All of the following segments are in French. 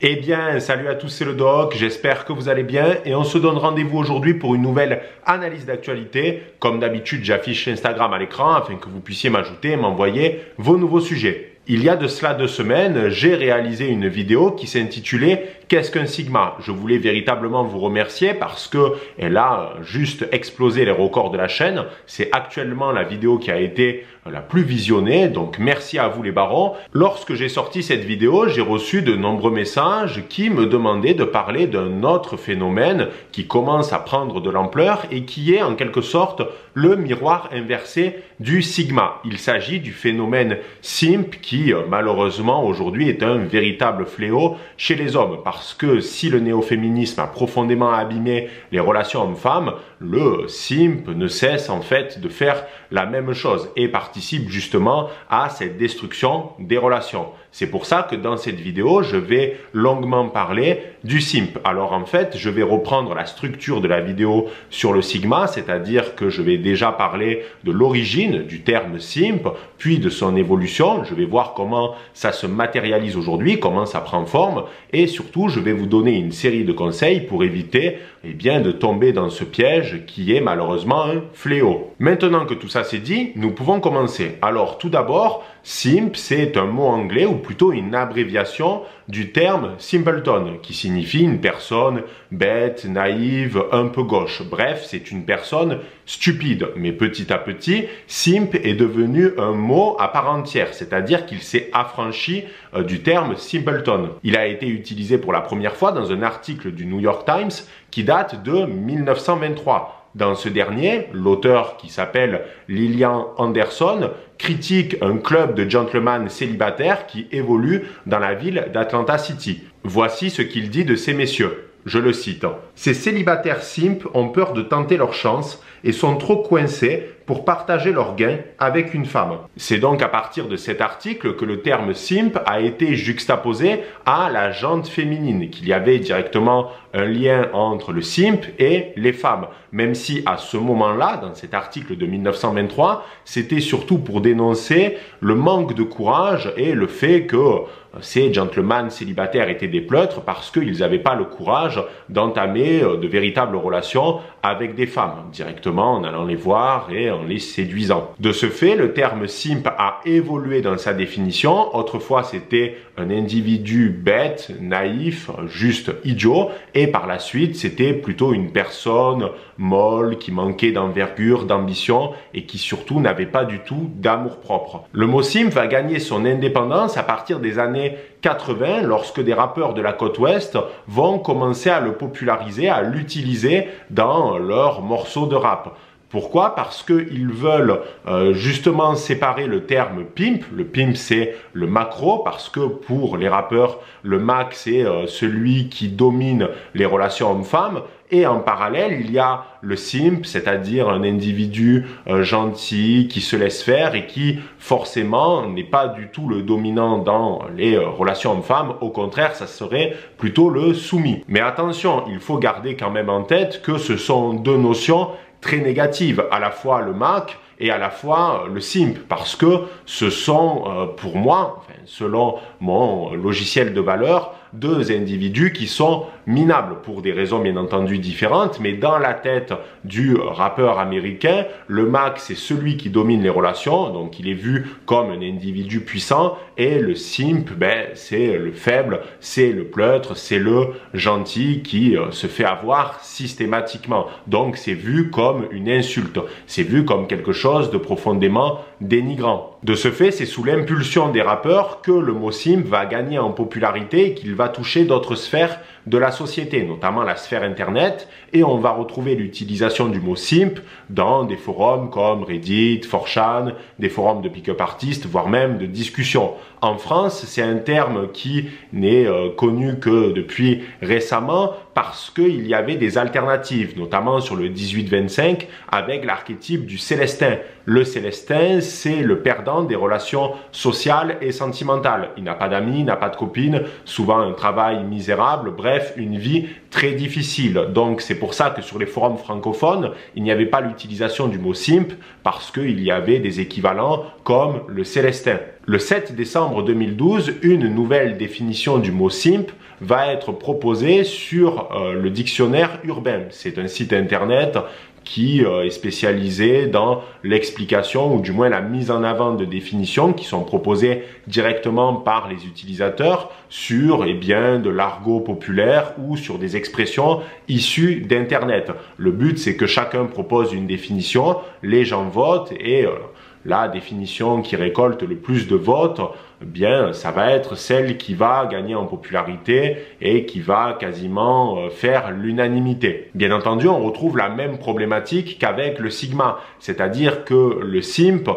Eh bien, salut à tous, c'est le Doc, j'espère que vous allez bien et on se donne rendez-vous aujourd'hui pour une nouvelle analyse d'actualité. Comme d'habitude, j'affiche Instagram à l'écran afin que vous puissiez m'ajouter et m'envoyer vos nouveaux sujets. Il y a de cela 2 semaines, j'ai réalisé une vidéo qui s'intitulait « Qu'est-ce qu'un Sigma ?» Je voulais véritablement vous remercier parce que elle a juste explosé les records de la chaîne. C'est actuellement la vidéo qui a été la plus visionnée, donc merci à vous les barons. Lorsque j'ai sorti cette vidéo, j'ai reçu de nombreux messages qui me demandaient de parler d'un autre phénomène qui commence à prendre de l'ampleur et qui est en quelque sorte le miroir inversé du Sigma. Il s'agit du phénomène simp qui malheureusement aujourd'hui est un véritable fléau chez les hommes parce que si le néo-féminisme a profondément abîmé les relations hommes-femmes, le simp ne cesse en fait de faire la même chose et participe justement à cette destruction des relations. C'est pour ça que dans cette vidéo, je vais longuement parler du simp. Alors en fait, je vais reprendre la structure de la vidéo sur le Sigma, c'est-à-dire que je vais déjà parler de l'origine du terme simp, puis de son évolution. Je vais voir comment ça se matérialise aujourd'hui, comment ça prend forme, et surtout, je vais vous donner une série de conseils pour éviter de tomber dans ce piège qui est malheureusement un fléau. Maintenant que tout ça c'est dit, nous pouvons commencer. Alors tout d'abord, simp, c'est un mot anglais ou plutôt une abréviation du terme simpleton qui signifie une personne bête, naïve, un peu gauche. Bref, c'est une personne stupide. Mais petit à petit, simp est devenu un mot à part entière, c'est-à-dire qu'il s'est affranchi du terme simpleton. Il a été utilisé pour la première fois dans un article du New York Times qui date de 1923. Dans ce dernier, l'auteur qui s'appelle Lillian Anderson critique un club de gentlemen célibataires qui évolue dans la ville d'Atlanta City. Voici ce qu'il dit de ces messieurs. Je le cite. « Ces célibataires simp ont peur de tenter leur chance et sont trop coincés pour partager leurs gains avec une femme. » C'est donc à partir de cet article que le terme simp a été juxtaposé à la jante féminine, qu'il y avait directement un lien entre le simp et les femmes. Même si à ce moment-là, dans cet article de 1923, c'était surtout pour dénoncer le manque de courage et le fait que ces gentlemen célibataires étaient des pleutres parce qu'ils n'avaient pas le courage d'entamer de véritables relations avec des femmes, directement en allant les voir et en les séduisant. De ce fait, le terme simp a évolué dans sa définition. Autrefois, c'était un individu bête, naïf, juste idiot, et par la suite, c'était plutôt une personne molle, qui manquait d'envergure, d'ambition, et qui surtout n'avait pas du tout d'amour-propre. Le mot simp va gagner son indépendance à partir des années 80, lorsque des rappeurs de la côte ouest vont commencer à le populariser, à l'utiliser dans leurs morceaux de rap. Pourquoi? Parce qu'ils veulent justement séparer le terme pimp. Le pimp, c'est le macro, parce que pour les rappeurs, le mac, c'est celui qui domine les relations hommes-femmes. Et en parallèle, il y a le simp, c'est-à-dire un individu gentil qui se laisse faire et qui forcément n'est pas du tout le dominant dans les relations hommes-femmes. Au contraire, ça serait plutôt le soumis. Mais attention, il faut garder quand même en tête que ce sont 2 notions très négatives, à la fois le mac et à la fois le simp, parce que ce sont pour moi, enfin, selon mon logiciel de valeur, 2 individus qui sont minables pour des raisons bien entendu différentes, mais dans la tête du rappeur américain, le mac c'est celui qui domine les relations, donc il est vu comme un individu puissant, et le simp c'est le faible, c'est le pleutre, c'est le gentil qui se fait avoir systématiquement. Donc c'est vu comme une insulte, c'est vu comme quelque chose de profondément dénigrant. De ce fait, c'est sous l'impulsion des rappeurs que le mot simp va gagner en popularité et qu'il va toucher d'autres sphères de la société, notamment la sphère internet, et on va retrouver l'utilisation du mot simp dans des forums comme Reddit, 4chan, des forums de pick-up artistes, voire même de discussion. En France, c'est un terme qui n'est connu que depuis récemment parce qu'il y avait des alternatives, notamment sur le 18-25 avec l'archétype du Célestin. Le Célestin, c'est le perdant des relations sociales et sentimentales. Il n'a pas d'amis, il n'a pas de copine, souvent un travail misérable, bref, une vie très difficile. Donc c'est pour ça que sur les forums francophones, il n'y avait pas l'utilisation du mot simp parce qu'il y avait des équivalents comme le Célestin. Le 7 décembre 2012, une nouvelle définition du mot simp va être proposée sur le dictionnaire urbain. C'est un site internet qui est spécialisé dans l'explication ou du moins la mise en avant de définitions qui sont proposées directement par les utilisateurs sur de l'argot populaire ou sur des expressions issues d'Internet. Le but, c'est que chacun propose une définition, les gens votent et la définition qui récolte le plus de votes, ça va être celle qui va gagner en popularité et qui va quasiment faire l'unanimité. Bien entendu, on retrouve la même problématique qu'avec le sigma, c'est-à-dire que le simp,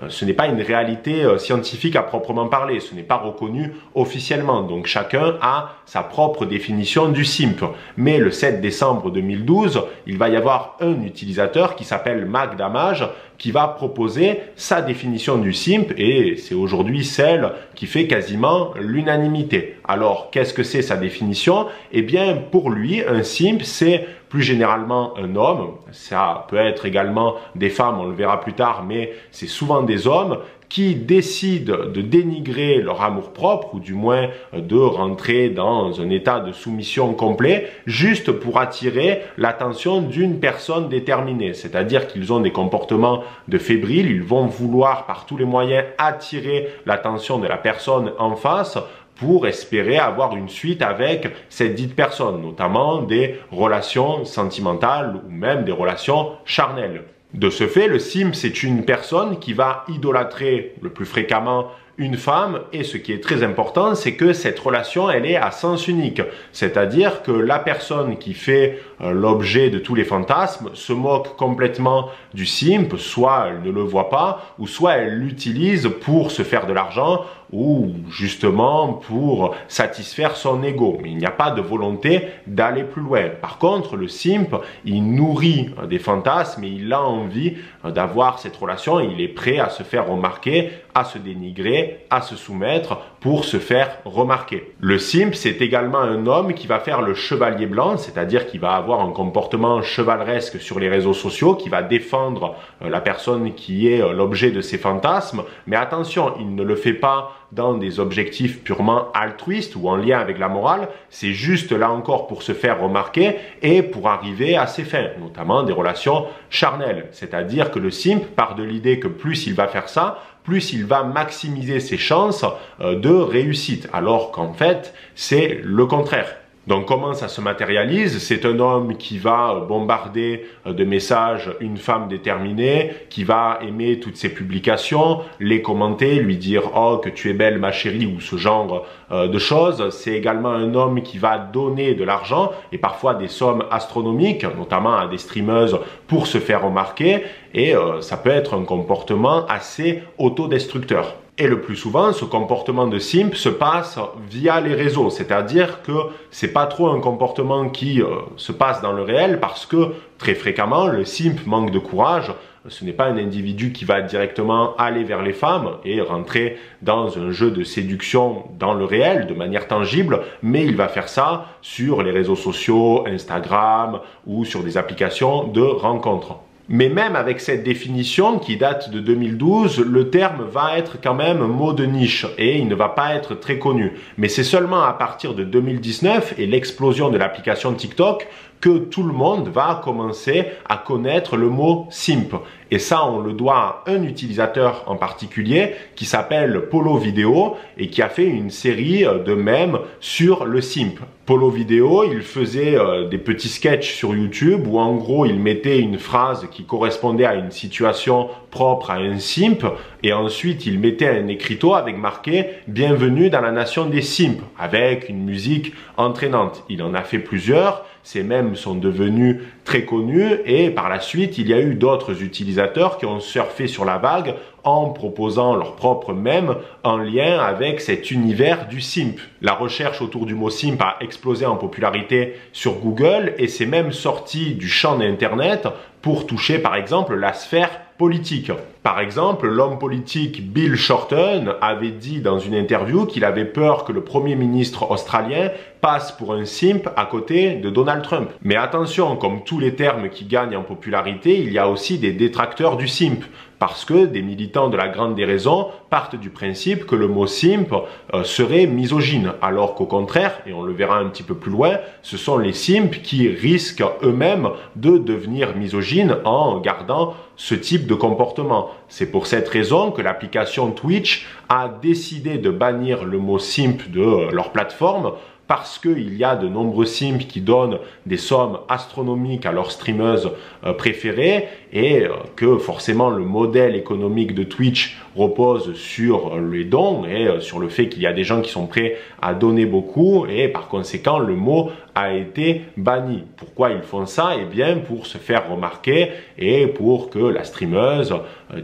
ce n'est pas une réalité scientifique à proprement parler, ce n'est pas reconnu officiellement, donc chacun a sa propre définition du simp. Mais le 7 décembre 2012, il va y avoir un utilisateur qui s'appelle MacDamage qui va proposer sa définition du simp et c'est aujourd'hui celle qui fait quasiment l'unanimité. Alors, qu'est-ce que c'est sa définition? Eh bien, pour lui, un simp, c'est plus généralement un homme. Ça peut être également des femmes, on le verra plus tard, mais c'est souvent des hommes qui décident de dénigrer leur amour-propre ou du moins de rentrer dans un état de soumission complet juste pour attirer l'attention d'une personne déterminée. C'est-à-dire qu'ils ont des comportements de fébrile, ils vont vouloir par tous les moyens attirer l'attention de la personne en face pour espérer avoir une suite avec cette dite personne, notamment des relations sentimentales ou même des relations charnelles. De ce fait, le simp, c'est une personne qui va idolâtrer le plus fréquemment une femme et ce qui est très important, c'est que cette relation, elle est à sens unique. C'est-à-dire que la personne qui fait l'objet de tous les fantasmes se moque complètement du simp, soit elle ne le voit pas, ou soit elle l'utilise pour se faire de l'argent ou justement pour satisfaire son ego. Mais il n'y a pas de volonté d'aller plus loin. Par contre, le simp, il nourrit des fantasmes et il a envie d'avoir cette relation et il est prêt à se faire remarquer, à se dénigrer, à se soumettre pour se faire remarquer. Le simp, c'est également un homme qui va faire le chevalier blanc, c'est-à-dire qui va avoir un comportement chevaleresque sur les réseaux sociaux, qui va défendre la personne qui est l'objet de ses fantasmes. Mais attention, il ne le fait pas dans des objectifs purement altruistes ou en lien avec la morale, c'est juste là encore pour se faire remarquer et pour arriver à ses fins, notamment des relations charnelles. C'est-à-dire que le simp part de l'idée que plus il va faire ça, plus il va maximiser ses chances de réussite, alors qu'en fait, c'est le contraire. Donc comment ça se matérialise? C'est un homme qui va bombarder de messages une femme déterminée, qui va aimer toutes ses publications, les commenter, lui dire « Oh, que tu es belle ma chérie » ou ce genre de choses. C'est également un homme qui va donner de l'argent et parfois des sommes astronomiques, notamment à des streameuses pour se faire remarquer et ça peut être un comportement assez autodestructeur. Et le plus souvent, ce comportement de simp se passe via les réseaux, c'est-à-dire que c'est pas trop un comportement qui se passe dans le réel parce que très fréquemment, le simp manque de courage. Ce n'est pas un individu qui va directement aller vers les femmes et rentrer dans un jeu de séduction dans le réel de manière tangible, mais il va faire ça sur les réseaux sociaux, Instagram ou sur des applications de rencontres. Mais même avec cette définition qui date de 2012, le terme va être quand même mot de niche et il ne va pas être très connu. Mais c'est seulement à partir de 2019 et l'explosion de l'application TikTok que tout le monde va commencer à connaître le mot simp. Et ça, on le doit à un utilisateur en particulier qui s'appelle Polo Video et qui a fait une série de mèmes sur le simp. Polo Video, il faisait des petits sketchs sur YouTube où en gros, il mettait une phrase qui correspondait à une situation propre à un simp et ensuite il mettait un écriteau avec marqué « Bienvenue dans la nation des simps » avec une musique entraînante. Il en a fait plusieurs. Ces mèmes sont devenus très connus et par la suite, il y a eu d'autres utilisateurs qui ont surfé sur la vague en proposant leurs propres mèmes en lien avec cet univers du simp. La recherche autour du mot simp a explosé en popularité sur Google et c'est même sorti du champ d'Internet pour toucher par exemple la sphère politique. Par exemple, l'homme politique Bill Shorten avait dit dans une interview qu'il avait peur que le Premier ministre australien passe pour un simp à côté de Donald Trump. Mais attention, comme tous les termes qui gagnent en popularité, il y a aussi des détracteurs du simp. Parce que des militants de la Grande Déraison partent du principe que le mot simp serait misogyne, alors qu'au contraire, et on le verra un petit peu plus loin, ce sont les simps qui risquent eux-mêmes de devenir misogynes en gardant ce type de comportement. C'est pour cette raison que l'application Twitch a décidé de bannir le mot simp de leur plateforme, parce qu'il y a de nombreux simps qui donnent des sommes astronomiques à leurs streameuses préférées et que forcément le modèle économique de Twitch repose sur les dons et sur le fait qu'il y a des gens qui sont prêts à donner beaucoup et par conséquent le mot a été banni. Pourquoi ils font ça? Eh bien pour se faire remarquer et pour que la streameuse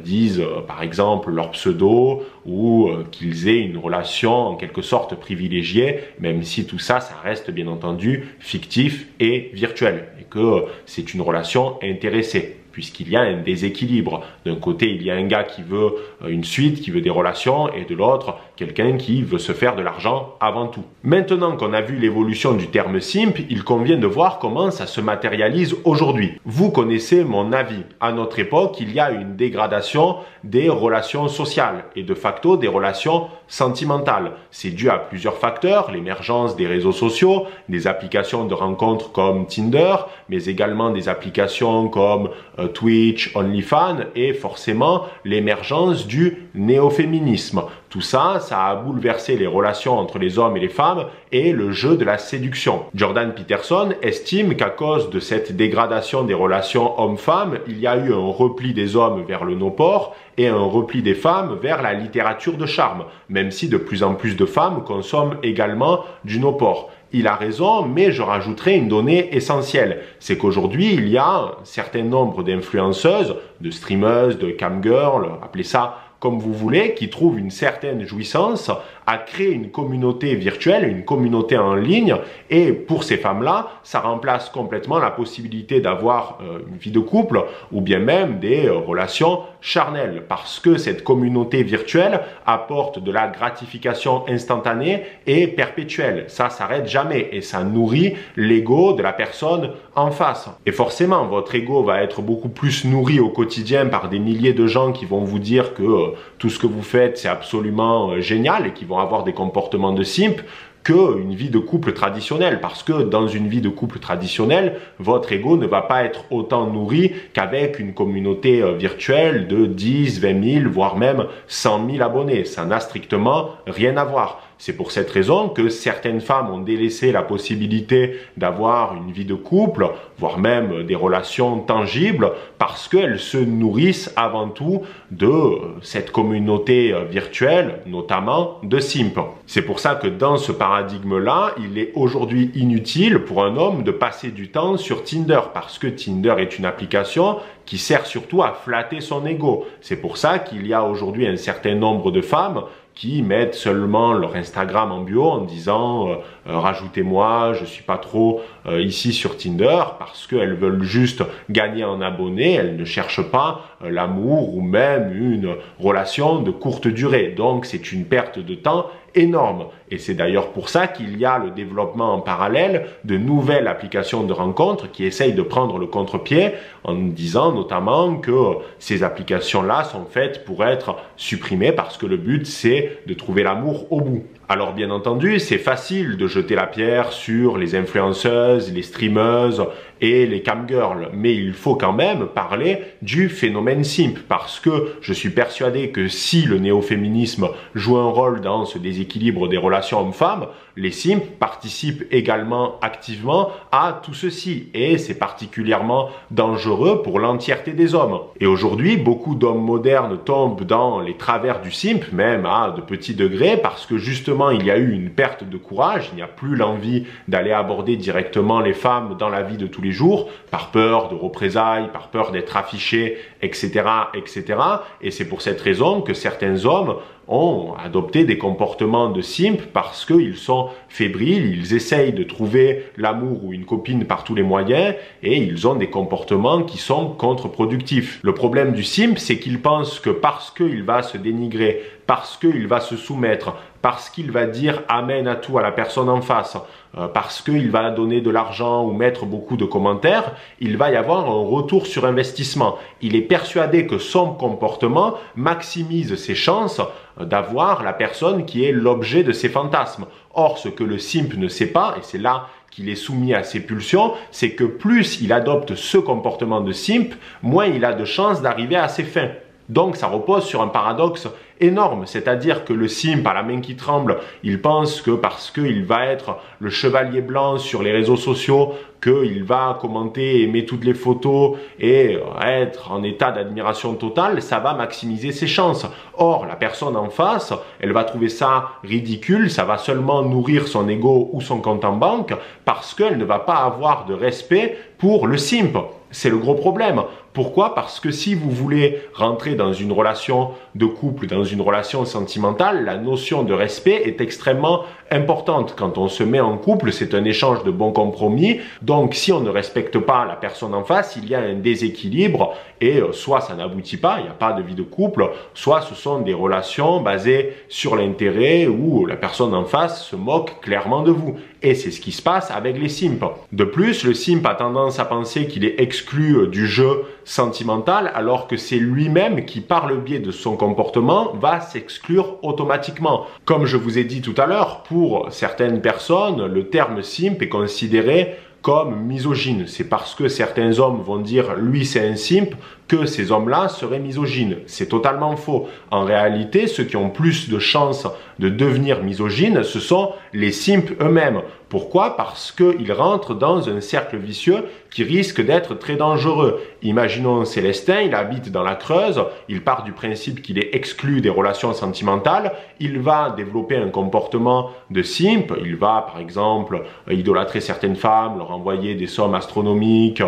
dise par exemple leur pseudo ou qu'ils aient une relation en quelque sorte privilégiée, même si tout ça, ça reste bien entendu fictif et virtuel et que c'est une relation intéressée, puisqu'il y a un déséquilibre. D'un côté, il y a un gars qui veut une suite, qui veut des relations, et de l'autre, quelqu'un qui veut se faire de l'argent avant tout. Maintenant qu'on a vu l'évolution du terme simp, il convient de voir comment ça se matérialise aujourd'hui. Vous connaissez mon avis. À notre époque, il y a une dégradation des relations sociales et de facto des relations sentimentales. C'est dû à plusieurs facteurs, l'émergence des réseaux sociaux, des applications de rencontres comme Tinder, mais également des applications comme Twitch, OnlyFans et forcément l'émergence du néo-féminisme. Tout ça, ça a bouleversé les relations entre les hommes et les femmes et le jeu de la séduction. Jordan Peterson estime qu'à cause de cette dégradation des relations hommes-femmes, il y a eu un repli des hommes vers le no-porn et un repli des femmes vers la littérature de charme, même si de plus en plus de femmes consomment également du no-porn. Il a raison, mais je rajouterai une donnée essentielle. C'est qu'aujourd'hui, il y a un certain nombre d'influenceuses, de streameuses, de camgirls, appelez ça comme vous voulez, qui trouvent une certaine jouissance à créer une communauté virtuelle, une communauté en ligne. Et pour ces femmes-là, ça remplace complètement la possibilité d'avoir une vie de couple ou bien même des relations charnelles. Parce que cette communauté virtuelle apporte de la gratification instantanée et perpétuelle. Ça s'arrête jamais et ça nourrit l'ego de la personne en face. Et forcément, votre ego va être beaucoup plus nourri au quotidien par des milliers de gens qui vont vous dire que tout ce que vous faites, c'est absolument génial et qui vont avoir des comportements de simp qu'une vie de couple traditionnelle. Parce que dans une vie de couple traditionnelle, votre ego ne va pas être autant nourri qu'avec une communauté virtuelle de 10, 20 000, voire même 100 000 abonnés. Ça n'a strictement rien à voir. C'est pour cette raison que certaines femmes ont délaissé la possibilité d'avoir une vie de couple, voire même des relations tangibles, parce qu'elles se nourrissent avant tout de cette communauté virtuelle, notamment de simp. C'est pour ça que dans ce paradigme-là, il est aujourd'hui inutile pour un homme de passer du temps sur Tinder, parce que Tinder est une application qui sert surtout à flatter son ego. C'est pour ça qu'il y a aujourd'hui un certain nombre de femmes qui mettent seulement leur Instagram en bio en disant rajoutez-moi, je suis pas trop ici sur Tinder, parce qu'elles veulent juste gagner en abonnés, elles ne cherchent pas l'amour ou même une relation de courte durée. Donc c'est une perte de temps énorme. Et c'est d'ailleurs pour ça qu'il y a le développement en parallèle de nouvelles applications de rencontres qui essayent de prendre le contre-pied en disant notamment que ces applications-là sont faites pour être supprimées parce que le but c'est de trouver l'amour au bout. Alors bien entendu, c'est facile de jeter la pierre sur les influenceuses, les streameuses et les camgirls, mais il faut quand même parler du phénomène simp, parce que je suis persuadé que si le néo-féminisme joue un rôle dans ce déséquilibre des relations hommes-femmes, les simps participent également activement à tout ceci et c'est particulièrement dangereux pour l'entièreté des hommes. Et aujourd'hui, beaucoup d'hommes modernes tombent dans les travers du simp, même à de petits degrés, parce que justement il y a eu une perte de courage, il n'y a plus l'envie d'aller aborder directement les femmes dans la vie de tous les jours, par peur de représailles, par peur d'être affichés, etc., etc. Et c'est pour cette raison que certains hommes ont adopté des comportements de simp parce qu'ils sont fébriles, ils essayent de trouver l'amour ou une copine par tous les moyens et ils ont des comportements qui sont contre-productifs. Le problème du simp, c'est qu'il pense que parce qu'il va se dénigrer, parce qu'il va se soumettre, parce qu'il va dire amen à tout à la personne en face, parce qu'il va donner de l'argent ou mettre beaucoup de commentaires, il va y avoir un retour sur investissement. Il est persuadé que son comportement maximise ses chances d'avoir la personne qui est l'objet de ses fantasmes. Or, ce que le simp ne sait pas, et c'est là qu'il est soumis à ses pulsions, c'est que plus il adopte ce comportement de simp, moins il a de chances d'arriver à ses fins. Donc ça repose sur un paradoxe énorme, c'est-à-dire que le simp à la main qui tremble, il pense que parce qu'il va être le chevalier blanc sur les réseaux sociaux, qu'il va commenter, aimer toutes les photos et être en état d'admiration totale, ça va maximiser ses chances. Or, la personne en face, elle va trouver ça ridicule, ça va seulement nourrir son ego ou son compte en banque parce qu'elle ne va pas avoir de respect pour le simp. C'est le gros problème. Pourquoi? Parce que si vous voulez rentrer dans une relation de couple, dans une relation sentimentale, la notion de respect est extrêmement importante. Quand on se met en couple, c'est un échange de bons compromis. Donc, si on ne respecte pas la personne en face, il y a un déséquilibre et soit ça n'aboutit pas, il n'y a pas de vie de couple, soit ce sont des relations basées sur l'intérêt où la personne en face se moque clairement de vous. Et c'est ce qui se passe avec les simps. De plus, le simp a tendance à penser qu'il est exclu du jeu sentimental alors que c'est lui-même qui, par le biais de son comportement, va s'exclure automatiquement. Comme je vous ai dit tout à l'heure, pour certaines personnes, le terme simp est considéré comme misogyne. C'est parce que certains hommes vont dire lui c'est un simp que ces hommes-là seraient misogynes. C'est totalement faux. En réalité, ceux qui ont plus de chances de devenir misogynes, ce sont les simps eux-mêmes. Pourquoi? Parce qu'ils rentrent dans un cercle vicieux qui risque d'être très dangereux. Imaginons Célestin, il habite dans la Creuse, il part du principe qu'il est exclu des relations sentimentales, il va développer un comportement de simp, il va par exemple idolâtrer certaines femmes, leur envoyer des sommes astronomiques,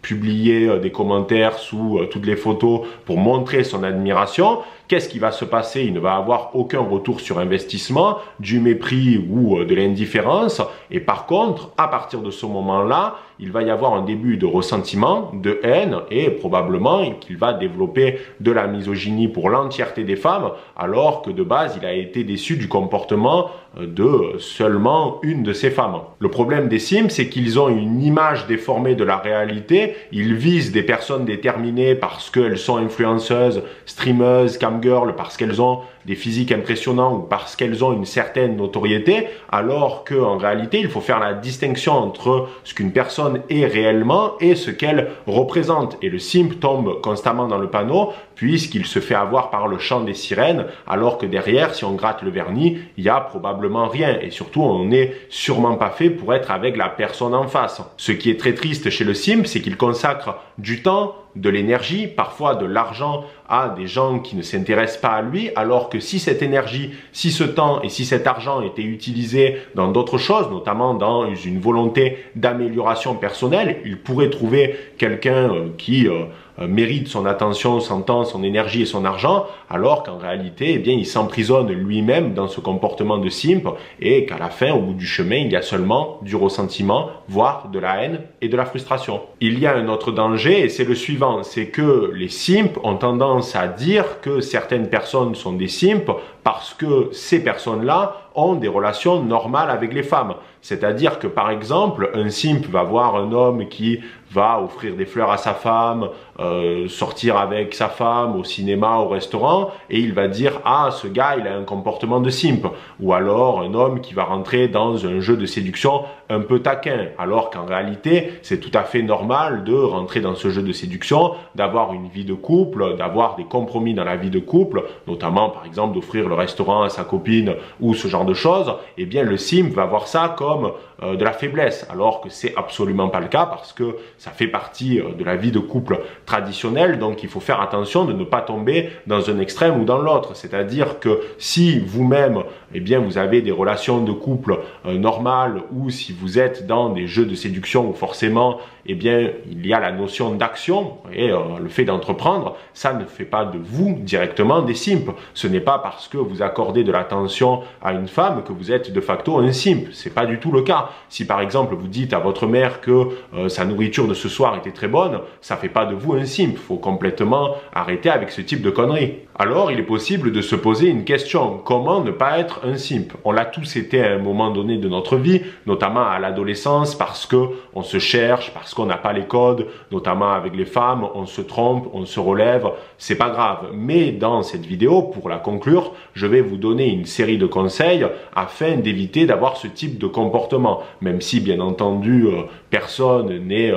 publier des commentaires sous toutes les photos pour montrer son admiration. Qu'est-ce qui va se passer? Il ne va avoir aucun retour sur investissement, du mépris ou de l'indifférence. Et par contre, à partir de ce moment-là, il va y avoir un début de ressentiment, de haine et probablement qu'il va développer de la misogynie pour l'entièreté des femmes alors que de base, il a été déçu du comportement de seulement une de ces femmes. Le problème des simps, c'est qu'ils ont une image déformée de la réalité. Ils visent des personnes déterminées parce qu'elles sont influenceuses, streameuses, camgirls, parce qu'elles ont des physiques impressionnants ou parce qu'elles ont une certaine notoriété, alors qu'en réalité, il faut faire la distinction entre ce qu'une personne est réellement et ce qu'elle représente. Et le simp tombe constamment dans le panneau puisqu'il se fait avoir par le chant des sirènes, alors que derrière, si on gratte le vernis, il y a probablement rien. Et surtout, on n'est sûrement pas fait pour être avec la personne en face. Ce qui est très triste chez le simp, c'est qu'il consacre du temps, de l'énergie, parfois de l'argent à des gens qui ne s'intéressent pas à lui, alors que si cette énergie, si ce temps et si cet argent étaient utilisés dans d'autres choses, notamment dans une volonté d'amélioration personnelle, il pourrait trouver quelqu'un qui mérite son attention, son temps, son énergie et son argent, alors qu'en réalité, eh bien, il s'emprisonne lui-même dans ce comportement de simp et qu'à la fin, au bout du chemin, il y a seulement du ressentiment, voire de la haine et de la frustration. Il y a un autre danger et c'est le suivant, c'est que les simps ont tendance à dire que certaines personnes sont des simps parce que ces personnes-là ont des relations normales avec les femmes. C'est-à-dire que par exemple, un simp va voir un homme qui va offrir des fleurs à sa femme, sortir avec sa femme au cinéma, au restaurant, et il va dire « Ah, ce gars, il a un comportement de simp ». Ou alors un homme qui va rentrer dans un jeu de séduction un peu taquin, alors qu'en réalité, c'est tout à fait normal de rentrer dans ce jeu de séduction, d'avoir une vie de couple, d'avoir des compromis dans la vie de couple, notamment par exemple d'offrir le restaurant à sa copine ou ce genre de choses, eh bien le simp va voir ça comme de la faiblesse, alors que c'est absolument pas le cas parce que ça fait partie de la vie de couple traditionnelle. Donc il faut faire attention de ne pas tomber dans un extrême ou dans l'autre. C'est-à-dire que si vous-même, eh bien vous avez des relations de couple normales, ou si vous êtes dans des jeux de séduction où forcément, eh bien il y a la notion d'action et le fait d'entreprendre, ça ne fait pas de vous directement des simps. Ce n'est pas parce que vous accordez de l'attention à une femme que vous êtes de facto un simp. C'est pas du tout le cas. Si par exemple vous dites à votre mère que sa nourriture de ce soir était très bonne, ça fait pas de vous un simp. Il faut complètement arrêter avec ce type de conneries. Alors il est possible de se poser une question: comment ne pas être un simp? On l'a tous été à un moment donné de notre vie, notamment à l'adolescence, parce que on se cherche, parce qu'on n'a pas les codes, notamment avec les femmes, on se trompe, on se relève, c'est pas grave. Mais dans cette vidéo, pour la conclure, je vais vous donner une série de conseils afin d'éviter d'avoir ce type de comportement, même si bien entendu personne n'est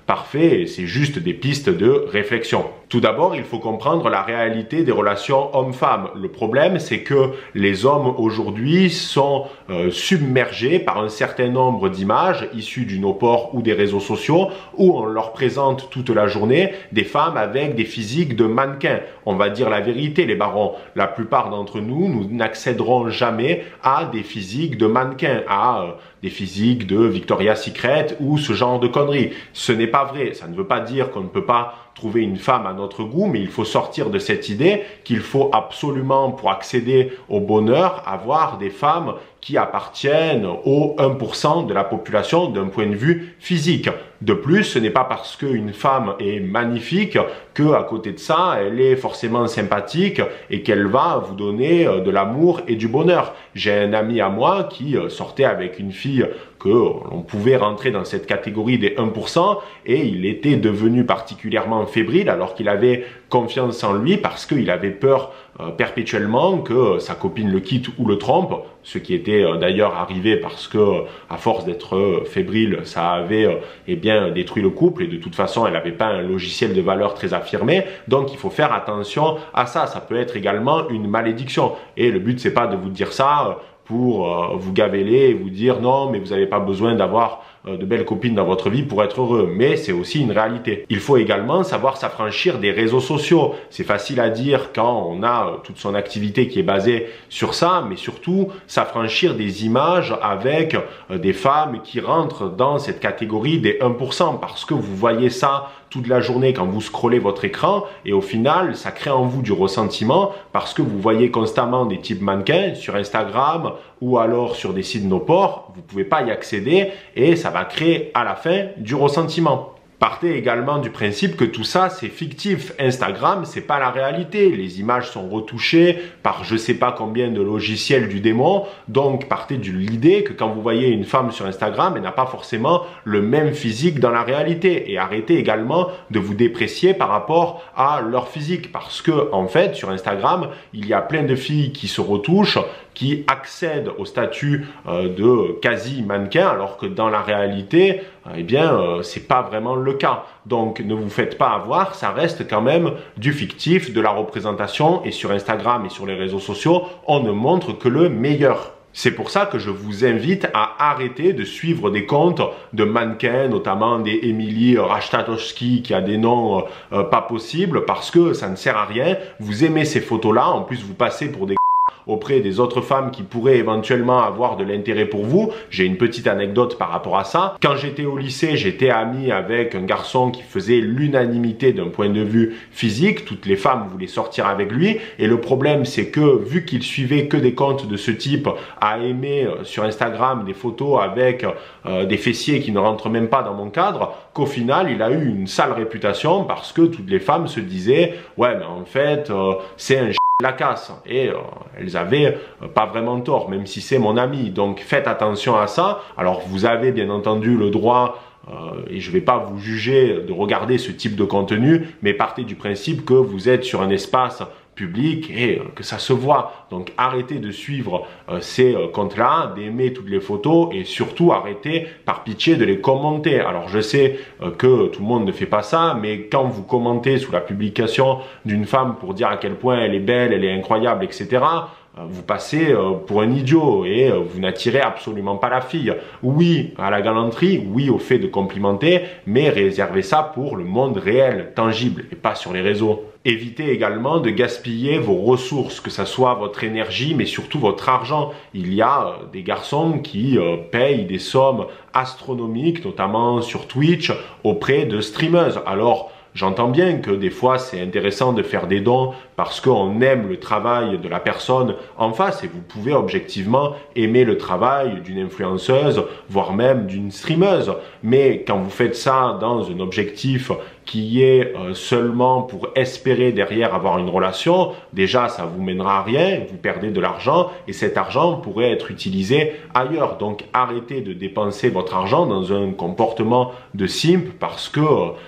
parfait, c'est juste des pistes de réflexion. Tout d'abord, il faut comprendre la réalité des relations hommes-femmes. Le problème, c'est que les hommes aujourd'hui sont submergés par un certain nombre d'images issues du no-port ou des réseaux sociaux, où on leur présente toute la journée des femmes avec des physiques de mannequins. On va dire la vérité, les barons. La plupart d'entre nous, nous n'accéderons jamais à des physiques de mannequins, à des physiques de Victoria's Secret ou ce genre de conneries. Ce n'est pas vrai. Ça ne veut pas dire qu'on ne peut pas trouver une femme à notre goût, mais il faut sortir de cette idée qu'il faut absolument, pour accéder au bonheur, avoir des femmes qui appartiennent au 1% de la population d'un point de vue physique. De plus, ce n'est pas parce qu'une femme est magnifique que, à côté de ça, elle est forcément sympathique et qu'elle va vous donner de l'amour et du bonheur. J'ai un ami à moi qui sortait avec une fille que l'on pouvait rentrer dans cette catégorie des 1% et il était devenu particulièrement fébrile alors qu'il avait confiance en lui parce qu'il avait peur perpétuellement que sa copine le quitte ou le trompe, ce qui était d'ailleurs arrivé parce que à force d'être fébrile, ça avait eh bien détruit le couple et de toute façon elle n'avait pas un logiciel de valeur très affirmé. Donc il faut faire attention à ça. Ça peut être également une malédiction et le but c'est pas de vous dire ça pour vous gaveler et vous dire non mais vous n'avez pas besoin d'avoir de belles copines dans votre vie pour être heureux, mais c'est aussi une réalité. Il faut également savoir s'affranchir des réseaux sociaux. C'est facile à dire quand on a toute son activité qui est basée sur ça, mais surtout s'affranchir des images avec des femmes qui rentrent dans cette catégorie des 1%, parce que vous voyez ça toute la journée quand vous scrollez votre écran et au final ça crée en vous du ressentiment parce que vous voyez constamment des types mannequins sur Instagram ou alors sur des sites no-port, vous ne pouvez pas y accéder et ça va créer à la fin du ressentiment. Partez également du principe que tout ça c'est fictif. Instagram, c'est pas la réalité. Les images sont retouchées par je sais pas combien de logiciels du démon. Donc partez de l'idée que quand vous voyez une femme sur Instagram, elle n'a pas forcément le même physique dans la réalité. Et arrêtez également de vous déprécier par rapport à leur physique. Parce que en fait, sur Instagram, il y a plein de filles qui se retouchent, qui accèdent au statut de quasi mannequin, alors que dans la réalité, eh bien, c'est pas vraiment le cas. Donc, ne vous faites pas avoir, ça reste quand même du fictif, de la représentation, et sur Instagram et sur les réseaux sociaux, on ne montre que le meilleur. C'est pour ça que je vous invite à arrêter de suivre des comptes de mannequins, notamment des Emily Ratajkowski qui a des noms pas possibles, parce que ça ne sert à rien. Vous aimez ces photos-là, en plus vous passez pour des auprès des autres femmes qui pourraient éventuellement avoir de l'intérêt pour vous. J'ai une petite anecdote par rapport à ça. Quand j'étais au lycée, j'étais ami avec un garçon qui faisait l'unanimité d'un point de vue physique. Toutes les femmes voulaient sortir avec lui. Et le problème, c'est que vu qu'il suivait que des comptes de ce type, à aimer sur Instagram des photos avec des fessiers qui ne rentrent même pas dans mon cadre, qu'au final, il a eu une sale réputation parce que toutes les femmes se disaient « Ouais, mais en fait, c'est un la casse » et elles avaient pas vraiment tort, même si c'est mon ami. Donc faites attention à ça. Alors vous avez bien entendu le droit et je ne vais pas vous juger de regarder ce type de contenu, mais partez du principe que vous êtes sur un espace public et que ça se voit. Donc arrêtez de suivre ces comptes-là, d'aimer toutes les photos et surtout arrêtez par pitié de les commenter. Alors je sais que tout le monde ne fait pas ça, mais quand vous commentez sous la publication d'une femme pour dire à quel point elle est belle, elle est incroyable, etc., vous passez pour un idiot et vous n'attirez absolument pas la fille. Oui à la galanterie, oui au fait de complimenter, mais réservez ça pour le monde réel, tangible et pas sur les réseaux. Évitez également de gaspiller vos ressources, que ce soit votre énergie, mais surtout votre argent. Il y a des garçons qui payent des sommes astronomiques, notamment sur Twitch, auprès de streameuses. Alors, j'entends bien que des fois c'est intéressant de faire des dons parce qu'on aime le travail de la personne en face et vous pouvez objectivement aimer le travail d'une influenceuse, voire même d'une streameuse. Mais quand vous faites ça dans un objectif qui est seulement pour espérer derrière avoir une relation, déjà ça vous mènera à rien, vous perdez de l'argent et cet argent pourrait être utilisé ailleurs. Donc arrêtez de dépenser votre argent dans un comportement de simp parce que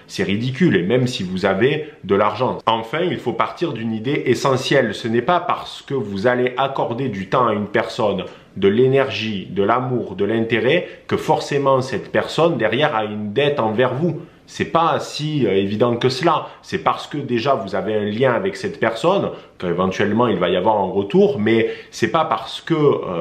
c'est ridicule et même si vous avez de l'argent. Enfin, il faut partir d'une idée essentielle. Ce n'est pas parce que vous allez accorder du temps à une personne, de l'énergie, de l'amour, de l'intérêt, que forcément cette personne derrière a une dette envers vous. C'est pas si évident que cela. C'est parce que déjà vous avez un lien avec cette personne qu'éventuellement il va y avoir un retour, mais c'est pas parce que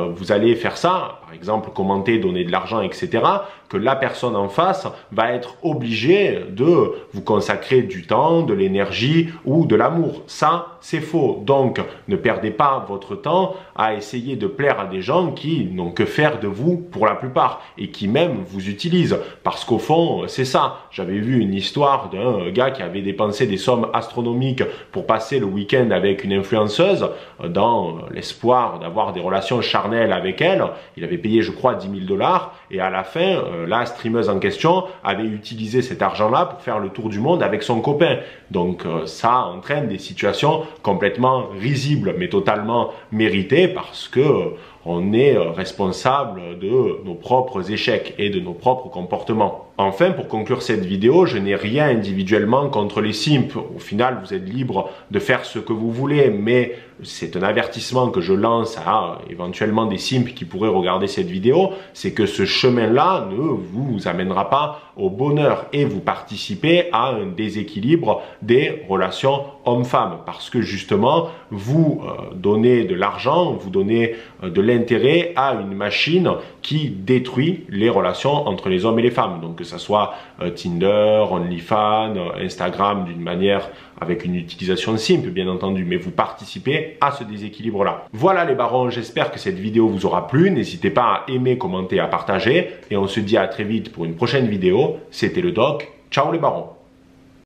vous allez faire ça, par exemple commenter, donner de l'argent, etc., que la personne en face va être obligée de vous consacrer du temps, de l'énergie ou de l'amour. Ça, c'est faux. Donc, ne perdez pas votre temps à essayer de plaire à des gens qui n'ont que faire de vous pour la plupart et qui même vous utilisent. Parce qu'au fond, c'est ça. J'avais vu une histoire d'un gars qui avait dépensé des sommes astronomiques pour passer le week-end avec une influenceuse dans l'espoir d'avoir des relations charnelles avec elle. Il avait payé, je crois, 10 000 $ et à la fin, la streameuse en question avait utilisé cet argent-là pour faire le tour du monde avec son copain. Donc ça entraîne des situations complètement risibles, mais totalement méritées parce que on est responsable de nos propres échecs et de nos propres comportements. Enfin, pour conclure cette vidéo, je n'ai rien individuellement contre les simps. Au final, vous êtes libre de faire ce que vous voulez, mais c'est un avertissement que je lance à éventuellement des simps qui pourraient regarder cette vidéo, c'est que ce chemin-là ne vous amènera pas au bonheur et vous participez à un déséquilibre des relations hommes-femmes parce que justement, vous donnez de l'argent, vous donnez de l'intérêt à une machine qui détruit les relations entre les hommes et les femmes. Donc que ça soit Tinder, OnlyFans, Instagram d'une manière avec une utilisation simple bien entendu, mais vous participez à ce déséquilibre-là. Voilà les barons, j'espère que cette vidéo vous aura plu. N'hésitez pas à aimer, commenter, à partager et on se dit à très vite pour une prochaine vidéo. C'était le Doc. Ciao les barons.